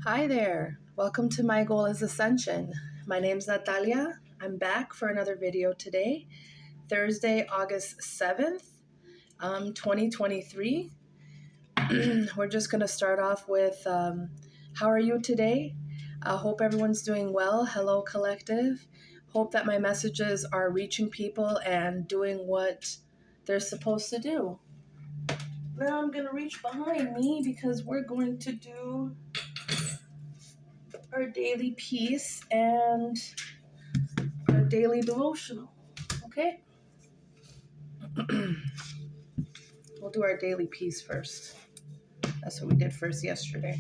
Hi there. Welcome to My Goal is Ascension. My name's Natalia. I'm back for another video today, Thursday, August 7th, 2023. We're just going to start off with how are you today? I hope everyone's doing well. Hello, collective. Hope that my messages are reaching people and doing what they're supposed to do. Now I'm going to reach behind me because we're going to do our daily peace and our daily devotional. Okay? We'll do our daily peace first. That's what we did first yesterday.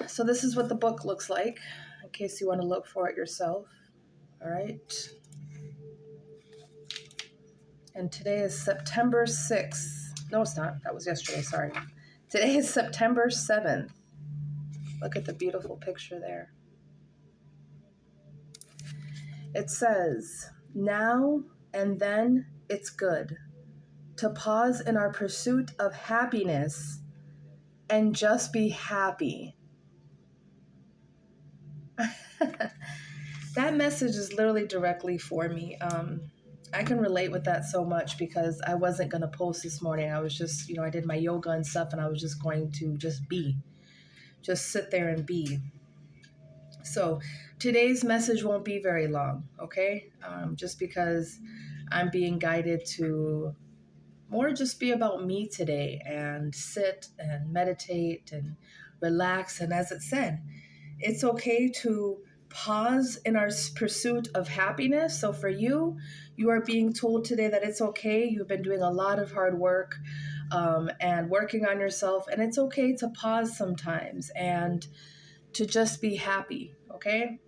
So this is what the book looks like, in case you want to look for it yourself. All right? And today is September 6th. No, it's not. That was yesterday. Sorry. Today is September 7th. Look at the beautiful picture there. It says, now and then it's good to pause in our pursuit of happiness and just be happy. That message is literally directly for me. I can relate with that so much because I wasn't going to post this morning. I was just, I did my yoga and stuff and I was just going to just sit there and be. So today's message won't be very long, okay? Just because I'm being guided to more just be about me today and sit and meditate and relax. And as it said, it's okay to pause in our pursuit of happiness. So for you, you are being told today that it's okay. You've been doing a lot of hard work and working on yourself. And it's okay to pause sometimes and to just be happy, okay?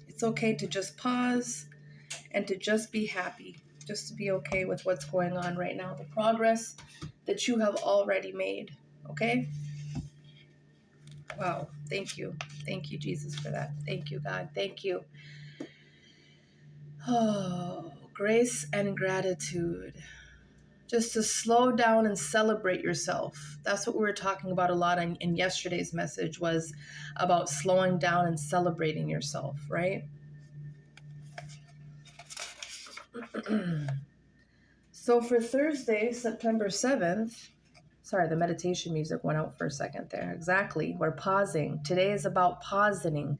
It's okay to just pause and to just be happy. Just to be okay with what's going on right now, the progress that you have already made, okay? Wow, thank you. Thank you, Jesus, for that. Thank you, God. Thank you. Oh, grace and gratitude. Just to slow down and celebrate yourself. That's what we were talking about a lot in yesterday's message, was about slowing down and celebrating yourself, right? So for Thursday, September 7th, sorry, the meditation music went out for a second there. Exactly. We're pausing. Today is about pausing.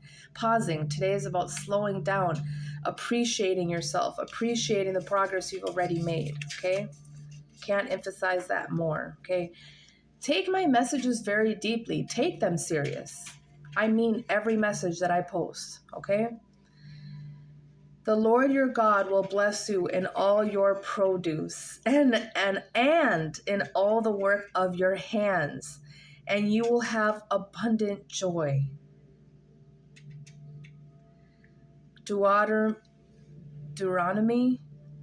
Today is about slowing down, appreciating yourself, appreciating the progress you've already made, okay? Can't emphasize that more, okay? Take my messages very deeply. Take them serious. I mean every message that I post, okay? The Lord your God will bless you in all your produce and in all the work of your hands, and you will have abundant joy. Deuteronomy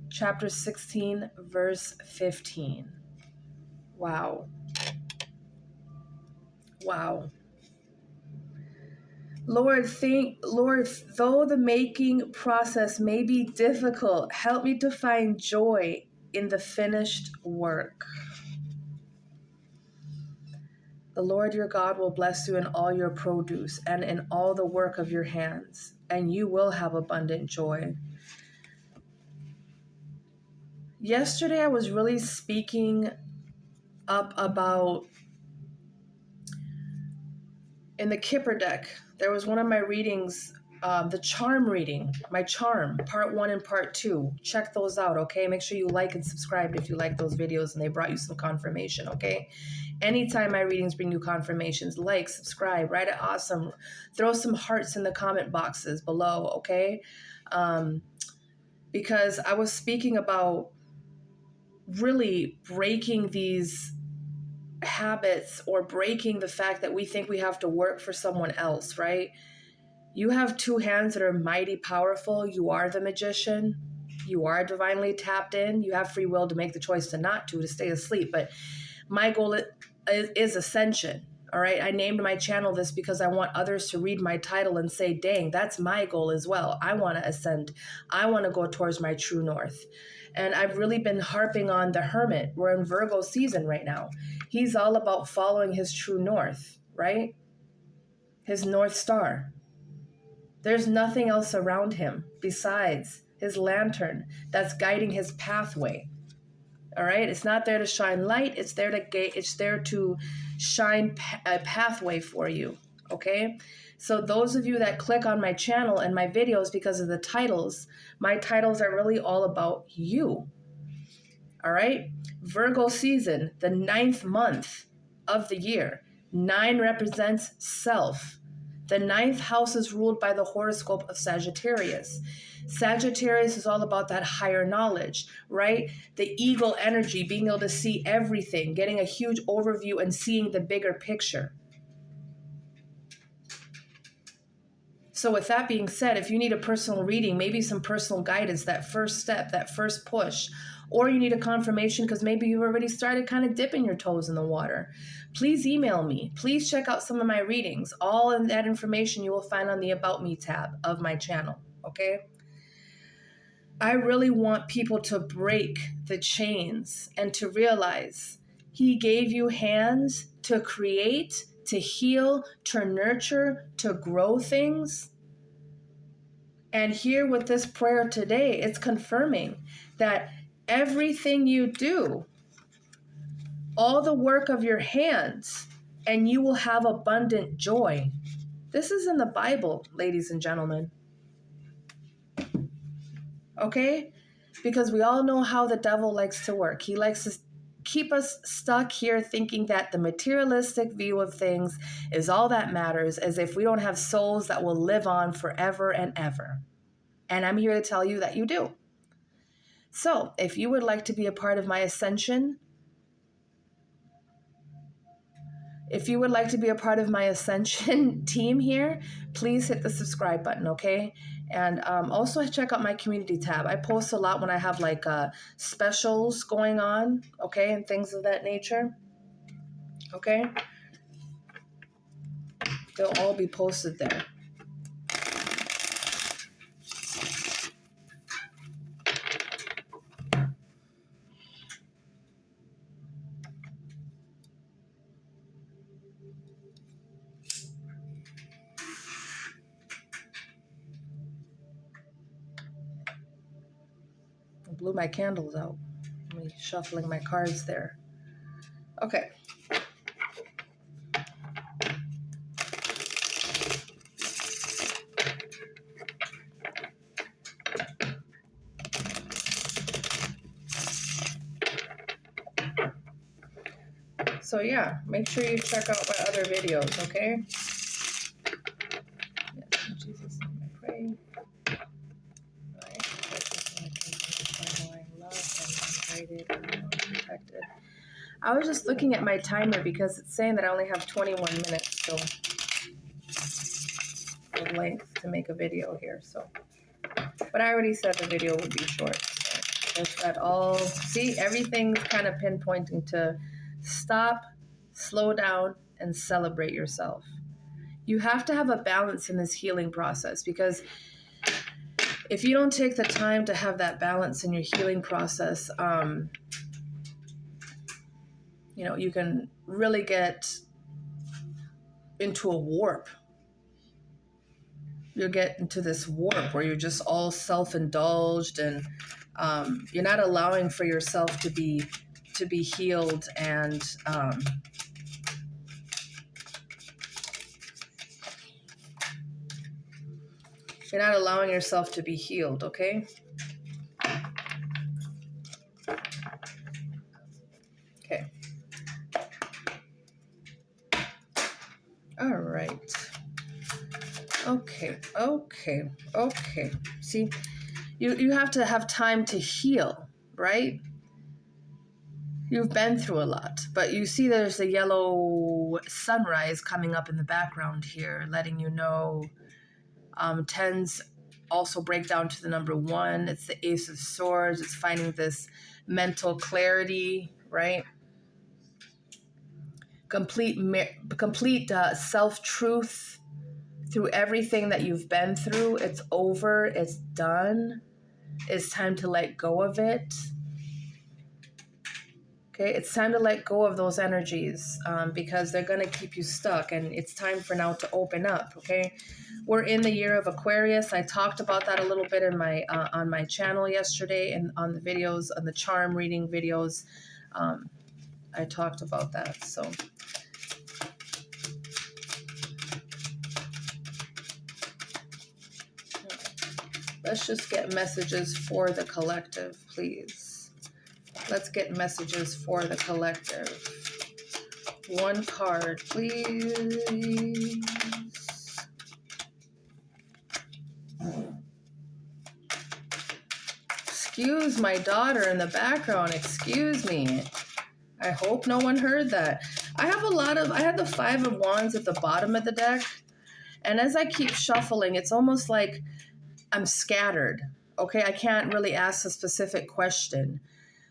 chapter 16, verse 15. Wow. Wow. Lord, though the making process may be difficult, help me to find joy in the finished work. The Lord your God will bless you in all your produce and in all the work of your hands, and you will have abundant joy. Yesterday, I was really speaking up about, in the Kipper deck, there was one of my readings, the charm reading, my charm, part 1 and part 2. Check those out, okay? Make sure you like and subscribe if you like those videos and they brought you some confirmation, okay? Anytime my readings bring you confirmations, like, subscribe, write it awesome. Throw some hearts in the comment boxes below, okay? Because I was speaking about really breaking these habits or breaking the fact that we think we have to work for someone else, right? You have two hands that are mighty powerful. You are the magician. You are divinely tapped in. You have free will to make the choice to stay asleep. But my goal is ascension. All right. I named my channel this because I want others to read my title and say, dang, that's my goal as well. I want to ascend. I want to go towards my true north. And I've really been harping on the Hermit. We're in Virgo season right now. He's all about following his true north, right? His North Star. There's nothing else around him besides his lantern that's guiding his pathway. All right, it's not there to shine light. It's there to shine a pathway for you. Okay, so those of you that click on my channel and my videos because of the titles, my titles are really all about you. All right, Virgo season, the 9th month of the year. 9 represents self. The 9th house is ruled by the horoscope of Sagittarius. Sagittarius is all about that higher knowledge, right? The eagle energy, being able to see everything, getting a huge overview and seeing the bigger picture. So with that being said, if you need a personal reading, maybe some personal guidance, that first step, that first push, or you need a confirmation because maybe you've already started kind of dipping your toes in the water, please email me. Please check out some of my readings. All of that information you will find on the About Me tab of my channel, okay? I really want people to break the chains and to realize he gave you hands to create, to heal, to nurture, to grow things. And here with this prayer today, it's confirming that everything you do, all the work of your hands, and you will have abundant joy. This is in the Bible, ladies and gentlemen. Okay? Because we all know how the devil likes to work. He likes to keep us stuck here thinking that the materialistic view of things is all that matters, as if we don't have souls that will live on forever and ever. And I'm here to tell you that you do. So if you would like to be a part of my ascension, team here, please hit the subscribe button, okay? And also check out my community tab. I post a lot when I have like specials going on, okay, and things of that nature, okay? They'll all be posted there. I blew my candles out. I'm shuffling my cards there. Okay. So yeah, make sure you check out my other videos, okay? Yes, in Jesus' name I pray. Protected. I was just looking at my timer because it's saying that I only have 21 minutes so of length to make a video here. So, but I already said the video would be short. So just that all. See, everything's kind of pinpointing to stop, slow down, and celebrate yourself. You have to have a balance in this healing process, because if you don't take the time to have that balance in your healing process, you can really get into a warp. You'll get into this warp where you're just all self-indulged, and you're not allowing for yourself to be healed, and you're not allowing yourself to be healed, okay? Okay. All right. Okay. See, you have to have time to heal, right? You've been through a lot, but you see there's a yellow sunrise coming up in the background here, letting you know 10s also break down to the number 1. It's the Ace of Swords. It's finding this mental clarity, right? Complete self-truth through everything that you've been through. It's over. It's done. It's time to let go of it. Okay, it's time to let go of those energies because they're going to keep you stuck, and it's time for now to open up. Okay, we're in the year of Aquarius. I talked about that a little bit in my on my channel yesterday and on the videos, on the charm reading videos. I talked about that. So let's just get messages for the collective, please. Let's get messages for the collective. One card, please. Excuse my daughter in the background. Excuse me. I hope no one heard that. I had the Five of Wands at the bottom of the deck. And as I keep shuffling, it's almost like I'm scattered. Okay, I can't really ask a specific question.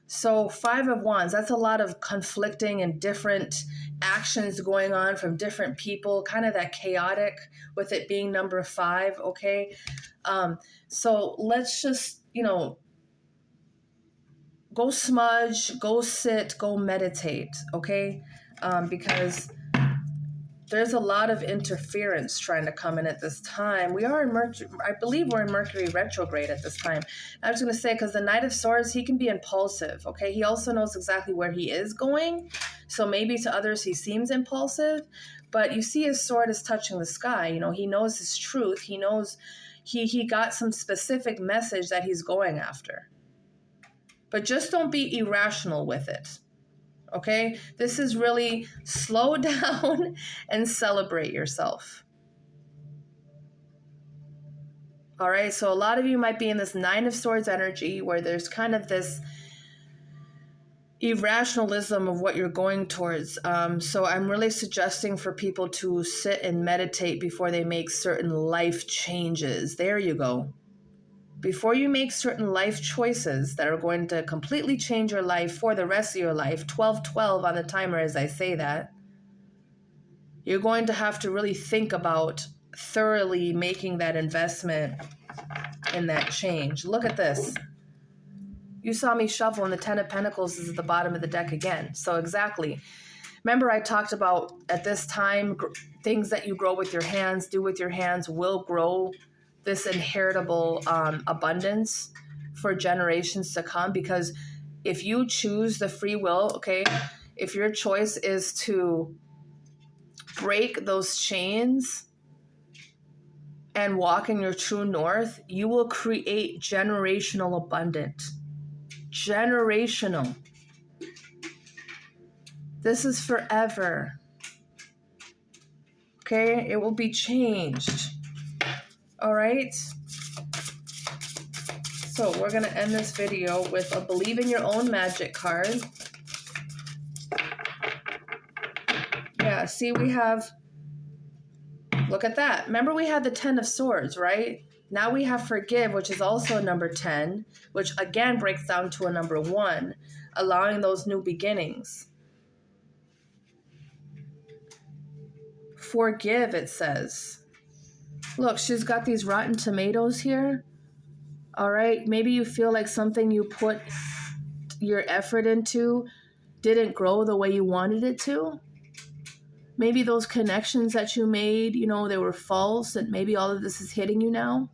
So Five of Wands, that's a lot of conflicting and different actions going on from different people, kind of that chaotic with it being number 5, okay? So let's just, go smudge, go sit, go meditate, okay? Because there's a lot of interference trying to come in at this time. We are in Mercury, I believe we're in Mercury retrograde at this time. I was going to say, because the Knight of Swords, he can be impulsive, okay? He also knows exactly where he is going. So maybe to others he seems impulsive, but you see his sword is touching the sky. He knows his truth. He knows he got some specific message that he's going after. But just don't be irrational with it. Okay, this is really slow down and celebrate yourself. All right, so a lot of you might be in this Nine of Swords energy where there's kind of this irrationalism of what you're going towards. So I'm really suggesting for people to sit and meditate before they make certain life changes. There you go. Before you make certain life choices that are going to completely change your life for the rest of your life, 12-12 on the timer as I say that, you're going to have to really think about thoroughly making that investment in that change. Look at this. You saw me shuffle, and the Ten of Pentacles is at the bottom of the deck again. So exactly. Remember I talked about at this time, things that you grow with your hands, do with your hands, will grow this inheritable abundance for generations to come. Because if you choose the free will, okay, if your choice is to break those chains and walk in your true north, you will create generational abundance. Generational. This is forever. Okay, it will be changed. All right. So we're going to end this video with a Believe in Your Own Magic card. Yeah, see, we have, look at that. Remember we had the 10 of Swords, right? Now we have Forgive, which is also a number 10, which again breaks down to a number 1, allowing those new beginnings. Forgive, it says. Look, she's got these rotten tomatoes here. All right, maybe you feel like something you put your effort into didn't grow the way you wanted it to. Maybe those connections that you made, they were false, and maybe all of this is hitting you now.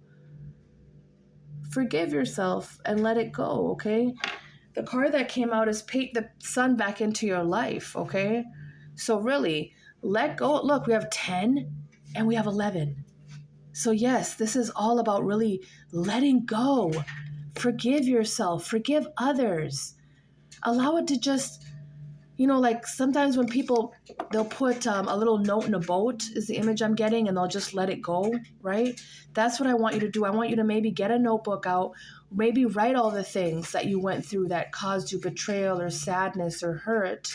Forgive yourself and let it go, okay? The card that came out is paint the sun back into your life, okay? So really, let go. Look, we have 10 and we have 11. So yes, this is all about really letting go. Forgive yourself. Forgive others. Allow it to just, like sometimes when people, they'll put a little note in a boat is the image I'm getting, and they'll just let it go, right? That's what I want you to do. I want you to maybe get a notebook out, maybe write all the things that you went through that caused you betrayal or sadness or hurt.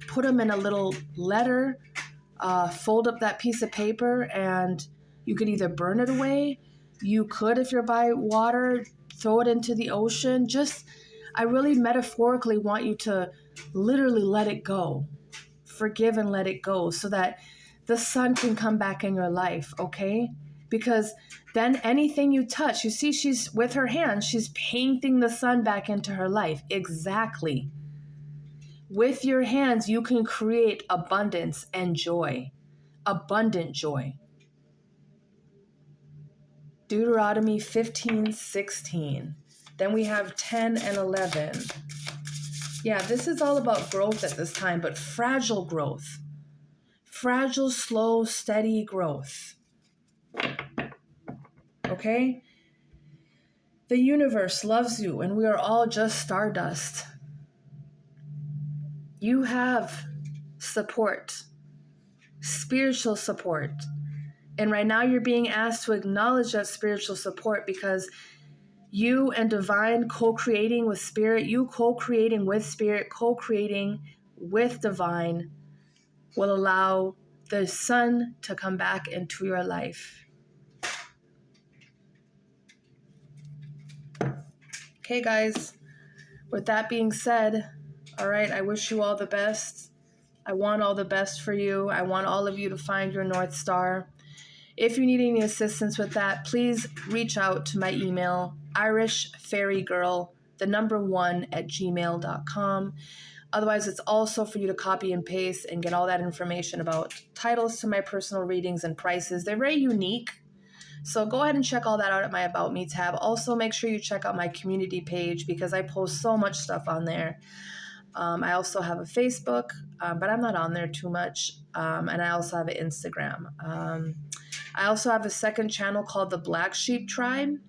Put them in a little letter. Fold up that piece of paper, and you could either burn it away. You could, if you're by water, throw it into the ocean. I really metaphorically want you to literally let it go. Forgive and let it go so that the sun can come back in your life, okay? because then anything you touch, you see, she's with her hands, she's painting the sun back into her life. Exactly. With your hands, you can create abundance and joy, abundant joy. Deuteronomy 15:16. Then we have 10 and 11. Yeah, this is all about growth at this time, but fragile growth. Fragile, slow, steady growth. Okay? The universe loves you, and we are all just stardust. You have support, spiritual support. And right now you're being asked to acknowledge that spiritual support, because you and divine co-creating with spirit, you co-creating with spirit, co-creating with divine will allow the sun to come back into your life. Okay, guys, with that being said, all right, I wish you all the best. I want all the best for you. I want all of you to find your North Star. If you need any assistance with that, please reach out to my email, irishfairygirl1@gmail.com. Otherwise, it's also for you to copy and paste and get all that information about titles to my personal readings and prices. They're very unique. So go ahead and check all that out at my About Me tab. Also, make sure you check out my community page, because I post so much stuff on there. I also have a Facebook, but I'm not on there too much. And I also have an Instagram. I also have a second channel called the Black Sheep Tribe.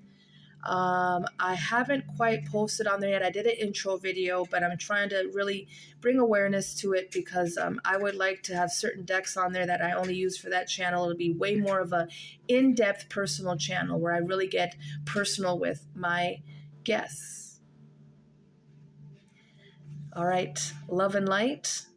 I haven't quite posted on there yet. I did an intro video, but I'm trying to really bring awareness to it, because I would like to have certain decks on there that I only use for that channel. It'll be way more of a in-depth personal channel where I really get personal with my guests. All right, love and light.